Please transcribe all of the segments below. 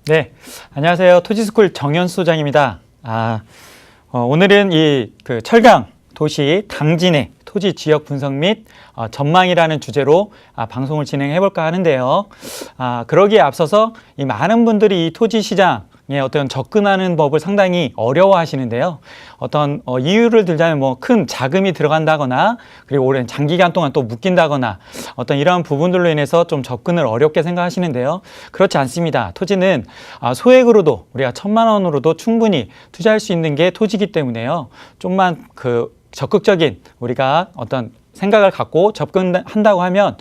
네, 안녕하세요. 토지스쿨 정현수 소장입니다. 오늘은 그 철강 도시 당진의 토지 지역 분석 및 전망이라는 주제로 방송을 진행해 볼까 하는데요. 그러기에 앞서서 이 많은 분들이 이 토지 시장에 어떤 접근하는 법을 상당히 어려워하시는데요. 어떤 이유를 들자면 뭐 큰 자금이 들어간다거나 그리고 오랜 장기간 동안 또 묶인다거나 어떤 이러한 부분들로 인해서 좀 접근을 어렵게 생각하시는데요. 그렇지 않습니다. 토지는 소액으로도 우리가 1,000만 원으로도 충분히 투자할 수 있는 게 토지이기 때문에요. 좀만 적극적인 우리가 어떤 생각을 갖고 접근한다고 하면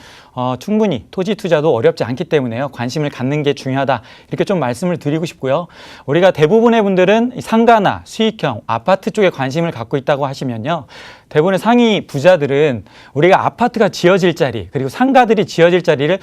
충분히 토지 투자도 어렵지 않기 때문에요. 관심을 갖는 게 중요하다. 이렇게 좀 말씀을 드리고 싶고요. 우리가 대부분의 분들은 상가나 수익형, 아파트 쪽에 관심을 갖고 있다고 하시면요. 대부분의 상위 부자들은 우리가 아파트가 지어질 자리, 그리고 상가들이 지어질 자리를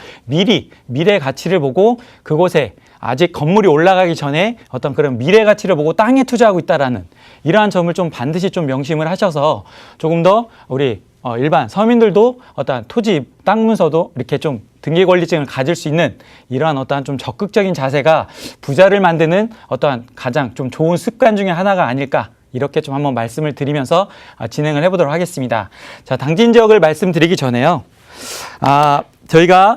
미래 가치를 보고 그곳에 아직 건물이 올라가기 전에 어떤 그런 미래 가치를 보고 땅에 투자하고 있다라는 이러한 점을 좀 반드시 좀 명심을 하셔서 조금 더 우리 일반 서민들도 어떤 토지 땅 문서도 이렇게 좀 등기 권리증을 가질 수 있는 이러한 어떠한 좀 적극적인 자세가 부자를 만드는 어떠한 가장 좀 좋은 습관 중에 하나가 아닐까, 이렇게 좀 한번 말씀을 드리면서 진행을 해보도록 하겠습니다. 자, 당진 지역을 말씀드리기 전에요. 저희가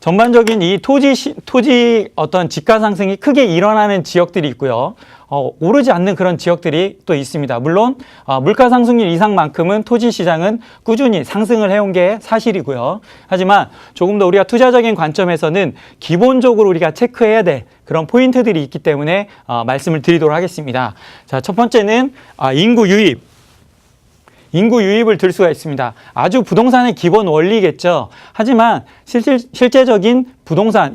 전반적인 이 토지 어떤 집가 상승이 크게 일어나는 지역들이 있고요. 오르지 않는 그런 지역들이 또 있습니다. 물론 물가 상승률 이상만큼은 토지 시장은 꾸준히 상승을 해온 게 사실이고요. 하지만 조금 더 우리가 투자적인 관점에서는 기본적으로 우리가 체크해야 될 그런 포인트들이 있기 때문에 말씀을 드리도록 하겠습니다. 자, 첫 번째는 인구 유입을 들 수가 있습니다. 아주 부동산의 기본 원리겠죠. 하지만 실제적인 부동산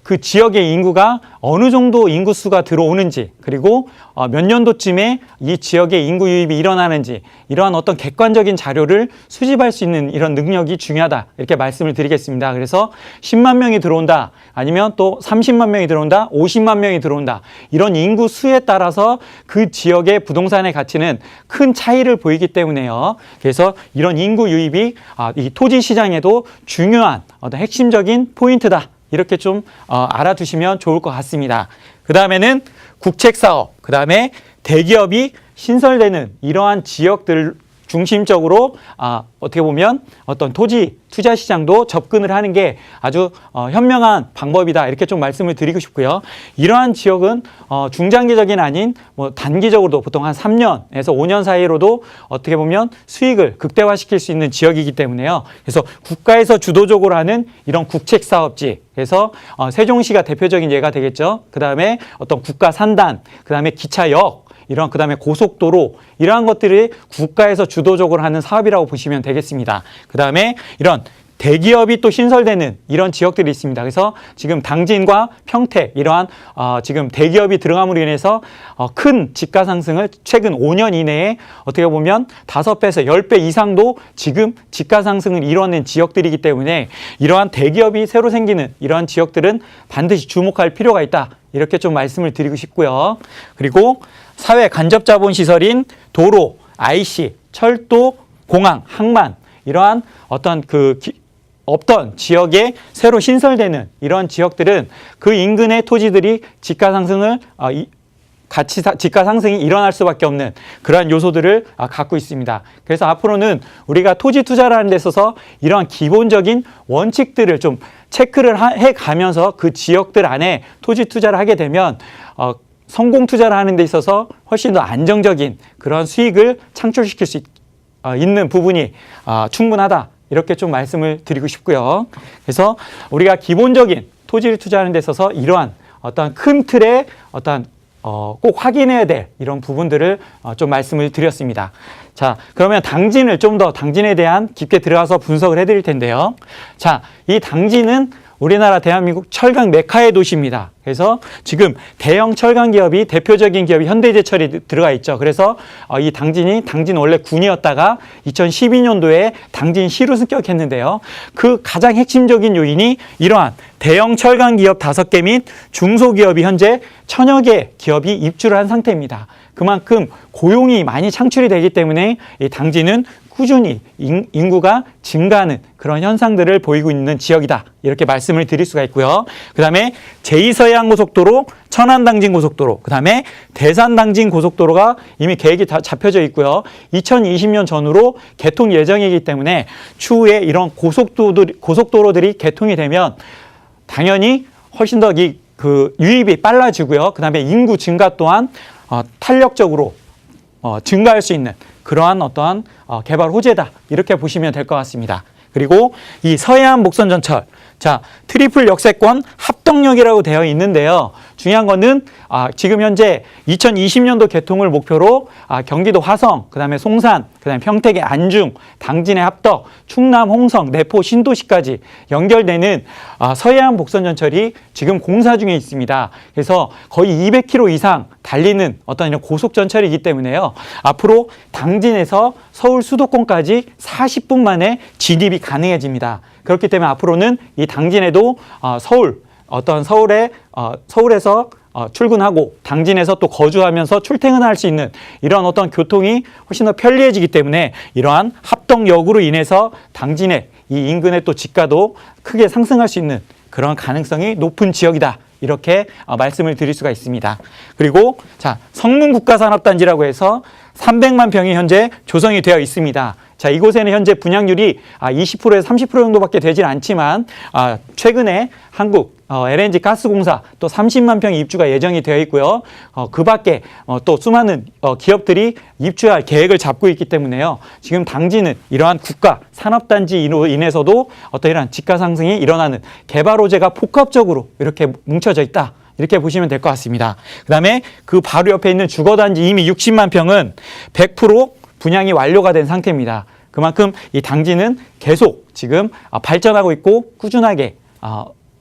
그 지역의 인구가 어느 정도 인구수가 들어오는지, 그리고 몇 년도쯤에 이 지역의 인구 유입이 일어나는지, 이러한 어떤 객관적인 자료를 수집할 수 있는 이런 능력이 중요하다, 이렇게 말씀을 드리겠습니다. 그래서 10만 명이 들어온다, 아니면 또 30만 명이 들어온다, 50만 명이 들어온다, 이런 인구 수에 따라서 그 지역의 부동산의 가치는 큰 차이를 보이기 때문에요. 그래서 이런 인구 유입이 이 토지 시장에도 중요한 어떤 핵심적인 포인트다, 이렇게 좀 알아두시면 좋을 것 같습니다. 그 다음에는 국책사업, 그 다음에 대기업이 신설되는 이러한 지역들 중심적으로 어떻게 보면 어떤 토지 투자 시장도 접근을 하는 게 아주 현명한 방법이다, 이렇게 좀 말씀을 드리고 싶고요. 이러한 지역은 중장기적인 아닌 뭐 단기적으로도 보통 한 3년에서 5년 사이로도 어떻게 보면 수익을 극대화시킬 수 있는 지역이기 때문에요. 그래서 국가에서 주도적으로 하는 이런 국책 사업지, 그래서 세종시가 대표적인 예가 되겠죠. 그 다음에 어떤 국가 산단, 그 다음에 기차역, 그 다음에 고속도로, 이러한 것들이 국가에서 주도적으로 하는 사업이라고 보시면 되겠습니다. 그 다음에 이런 대기업이 또 신설되는 이런 지역들이 있습니다. 그래서 지금 당진과 평택, 이러한 지금 대기업이 들어감으로 인해서 큰 집가 상승을 최근 5년 이내에 어떻게 보면 5배에서 10배 이상도 지금 집가 상승을 이뤄낸 지역들이기 때문에 이러한 대기업이 새로 생기는 이러한 지역들은 반드시 주목할 필요가 있다, 이렇게 좀 말씀을 드리고 싶고요. 그리고 사회 간접 자본 시설인 도로, IC, 철도, 공항, 항만, 이러한 어떤 없던 지역에 새로 신설되는 이런 지역들은 그 인근의 토지들이 집가 상승이 일어날 수밖에 없는 그러한 요소들을 갖고 있습니다. 그래서 앞으로는 우리가 토지 투자를 하는 데 있어서 이러한 기본적인 원칙들을 좀 체크를 해가면서 그 지역들 안에 토지 투자를 하게 되면 성공 투자를 하는 데 있어서 훨씬 더 안정적인 그런 수익을 창출시킬 수 있는 부분이 충분하다, 이렇게 좀 말씀을 드리고 싶고요. 그래서 우리가 기본적인 토지를 투자하는 데 있어서 이러한 어떤 큰 틀의 어떤 꼭 확인해야 될 이런 부분들을 좀 말씀을 드렸습니다. 자, 그러면 당진에 대한 깊게 들어가서 분석을 해드릴 텐데요. 자, 이 당진은 우리나라 대한민국 철강 메카의 도시입니다. 그래서 지금 대형 철강 기업이, 대표적인 기업이 현대제철이 들어가 있죠. 그래서 이 당진 원래 군이었다가 2012년도에 당진시로 승격했는데요. 그 가장 핵심적인 요인이 이러한 대형 철강 기업 5개 및 중소기업이 현재 1,000여 개 기업이 입주를 한 상태입니다. 그만큼 고용이 많이 창출이 되기 때문에 이 당진은 꾸준히 인구가 증가하는 그런 현상들을 보이고 있는 지역이다. 이렇게 말씀을 드릴 수가 있고요. 그 다음에 제2서해안고속도로, 천안당진고속도로, 그 다음에 대산당진고속도로가 이미 계획이 다 잡혀져 있고요. 2020년 전후로 개통 예정이기 때문에 추후에 이런 고속도로들이 개통이 되면 당연히 훨씬 더 유입이 빨라지고요. 그 다음에 인구 증가 또한 탄력적으로 증가할 수 있는 그러한 어떠한 개발 호재다. 이렇게 보시면 될 것 같습니다. 그리고 이 서해안 목선전철, 자, 트리플 역세권 합동역이라고 되어 있는데요. 중요한 거는 지금 현재 2020년도 개통을 목표로 경기도 화성, 그다음에 송산, 그다음에 평택의 안중, 당진의 합덕, 충남 홍성, 내포 신도시까지 연결되는 서해안 목선전철이 지금 공사 중에 있습니다. 그래서 거의 200km 이상 달리는 어떤 이런 고속전철이기 때문에요. 앞으로 당진에서 서울 수도권까지 40분 만에 진입이 가능해집니다. 그렇기 때문에 앞으로는 이 당진에도 서울에서 출근하고 당진에서 또 거주하면서 출퇴근할 수 있는 이런 어떤 교통이 훨씬 더 편리해지기 때문에 이러한 합동역으로 인해서 당진의 이 인근의 또 집가도 크게 상승할 수 있는 그런 가능성이 높은 지역이다. 이렇게 말씀을 드릴 수가 있습니다. 그리고 자, 성문국가산업단지라고 해서 300만 평이 현재 조성이 되어 있습니다. 자, 이곳에는 현재 분양률이 20%에서 30% 정도밖에 되질 않지만 최근에 한국 LNG 가스공사 또 30만 평의 입주가 예정이 되어 있고요. 그 밖에 또 수많은 기업들이 입주할 계획을 잡고 있기 때문에요. 지금 당진은 이러한 국가 산업단지로 인해서도 어떤 이러한 집가 상승이 일어나는 개발 호재가 복합적으로 이렇게 뭉쳐져 있다. 이렇게 보시면 될 것 같습니다. 그 다음에 그 바로 옆에 있는 주거단지 이미 60만 평은 100% 분양이 완료가 된 상태입니다. 그만큼 이 당진은 계속 지금 발전하고 있고 꾸준하게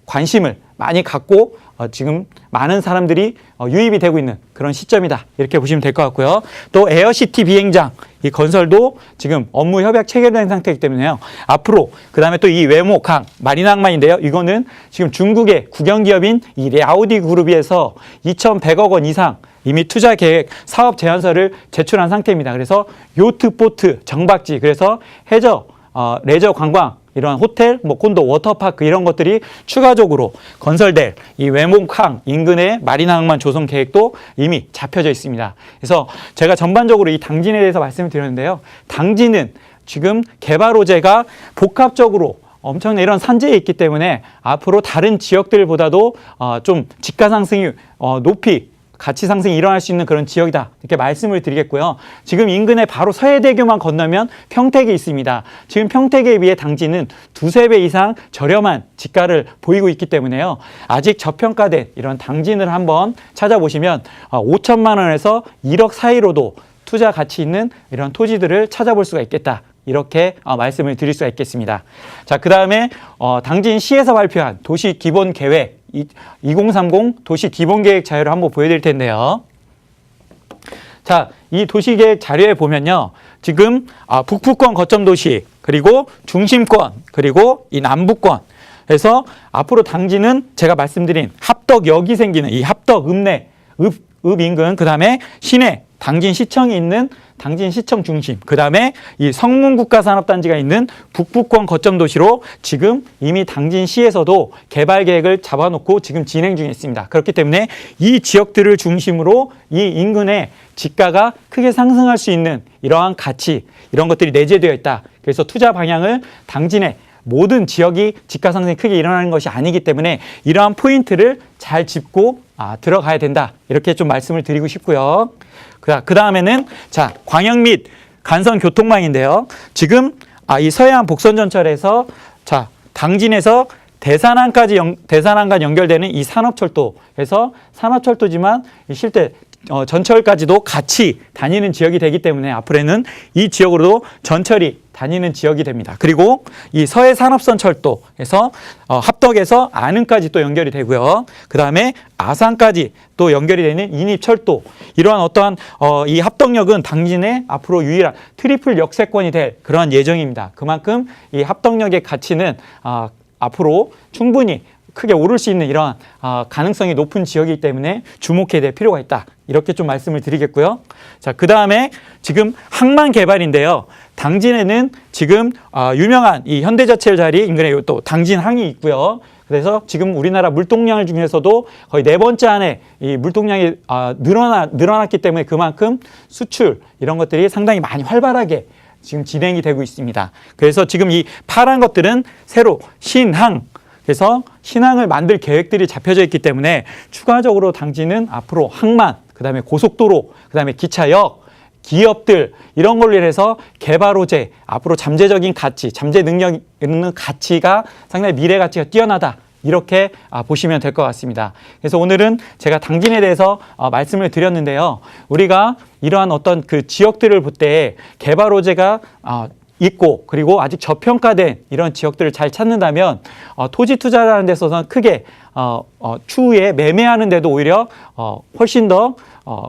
관심을 많이 갖고 지금 많은 사람들이 유입이 되고 있는 그런 시점이다. 이렇게 보시면 될 것 같고요. 또 에어시티 비행장 이 건설도 지금 업무 협약 체결된 상태이기 때문에요. 앞으로 그다음에 또 이 외모강 마리낭만인데요. 이거는 지금 중국의 국영기업인 이 랴오디 그룹에서 2,100억 원 이상 이미 투자 계획 사업 제안서를 제출한 상태입니다. 그래서 요트, 보트, 정박지, 그래서 레저 관광 이런 호텔, 콘도, 워터파크 이런 것들이 추가적으로 건설될 이 외몽캉 인근의 마리나항만 조성 계획도 이미 잡혀져 있습니다. 그래서 제가 전반적으로 이 당진에 대해서 말씀을 드렸는데요. 당진은 지금 개발 호재가 복합적으로 엄청난 이런 산재에 있기 때문에 앞으로 다른 지역들보다도 좀 집가 상승이 높이 가치 상승이 일어날 수 있는 그런 지역이다. 이렇게 말씀을 드리겠고요. 지금 인근에 바로 서해대교만 건너면 평택이 있습니다. 지금 평택에 비해 당진은 2~3배 이상 저렴한 집가를 보이고 있기 때문에요. 아직 저평가된 이런 당진을 한번 찾아보시면 5천만 원에서 1억 사이로도 투자 가치 있는 이런 토지들을 찾아볼 수가 있겠다. 이렇게 말씀을 드릴 수가 있겠습니다. 자, 그 다음에 당진시에서 발표한 도시기본계획 2030 도시기본계획 자료를 한번 보여드릴 텐데요. 자, 이 도시계획 자료에 보면요. 지금 북부권 거점도시, 그리고 중심권, 그리고 이 남부권. 그래서 앞으로 당진은 제가 말씀드린 합덕역이 생기는 이 합덕읍내, 읍 인근, 그 다음에 시내, 당진시청이 있는 당진시청 중심, 그 다음에 이 성문국가산업단지가 있는 북부권 거점도시로 지금 이미 당진시에서도 개발 계획을 잡아놓고 지금 진행 중에 있습니다. 그렇기 때문에 이 지역들을 중심으로 이 인근의 집가가 크게 상승할 수 있는 이러한 가치, 이런 것들이 내재되어 있다. 그래서 투자 방향을 당진의 모든 지역이 집가 상승이 크게 일어나는 것이 아니기 때문에 이러한 포인트를 잘 짚고 들어가야 된다. 이렇게 좀 말씀을 드리고 싶고요. 그 다음에는 자, 광역 및 간선 교통망인데요. 지금 이 서해안 복선전철에서 자, 당진에서 대산항간 연결되는 이 산업철도에서 산업철도지만 실제 전철까지도 같이 다니는 지역이 되기 때문에 앞으로는 이 지역으로도 전철이 다니는 지역이 됩니다. 그리고 이 서해산업선 철도에서 합덕에서 안흥까지 또 연결이 되고요. 그 다음에 아산까지 또 연결이 되는 인입철도, 이러한 어떠한 이 합덕역은 당진의 앞으로 유일한 트리플 역세권이 될 그러한 예정입니다. 그만큼 이 합덕역의 가치는 앞으로 충분히 크게 오를 수 있는 이러한 가능성이 높은 지역이기 때문에 주목해야 될 필요가 있다. 이렇게 좀 말씀을 드리겠고요. 자, 그 다음에 지금 항만 개발인데요. 당진에는 지금 유명한 이 현대자치를 자리 인근에 또 당진항이 있고요. 그래서 지금 우리나라 물동량 중에서도 거의 4번째 안에 이 물동량이 늘어났기 때문에 그만큼 수출 이런 것들이 상당히 많이 활발하게 지금 진행이 되고 있습니다. 그래서 지금 이 파란 것들은 새로 신항, 그래서 신항을 만들 계획들이 잡혀져 있기 때문에 추가적으로 당진은 앞으로 항만, 그다음에 고속도로, 그다음에 기차역, 기업들 이런 걸로 인해서 개발 호재, 앞으로 잠재적인 가치, 잠재 능력 있는 가치가 상당히 미래 가치가 뛰어나다. 이렇게 보시면 될 것 같습니다. 그래서 오늘은 제가 당진에 대해서 말씀을 드렸는데요. 우리가 이러한 어떤 그 지역들을 볼 때 개발 호재가 있고 그리고 아직 저평가된 이런 지역들을 잘 찾는다면 토지 투자라는 데 있어서는 크게 추후에 매매하는 데도 오히려 훨씬 더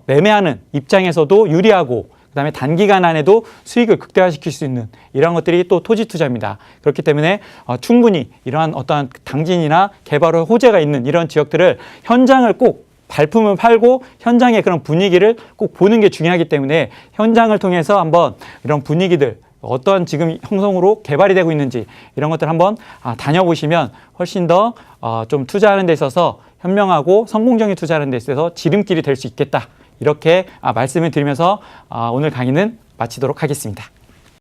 매매하는 입장에서도 유리하고 그다음에 단기간 안에도 수익을 극대화시킬 수 있는 이런 것들이 또 토지 투자입니다. 그렇기 때문에 충분히 이러한 어떠한 당진이나 개발의 호재가 있는 이런 지역들을 현장을 꼭 발품을 팔고 현장의 그런 분위기를 꼭 보는 게 중요하기 때문에 현장을 통해서 한번 이런 분위기들 어떤 지금 형성으로 개발이 되고 있는지 이런 것들 한번 다녀보시면 훨씬 더 좀 투자하는 데 있어서 현명하고 성공적인 투자하는 데 있어서 지름길이 될 수 있겠다. 이렇게 말씀을 드리면서 오늘 강의는 마치도록 하겠습니다.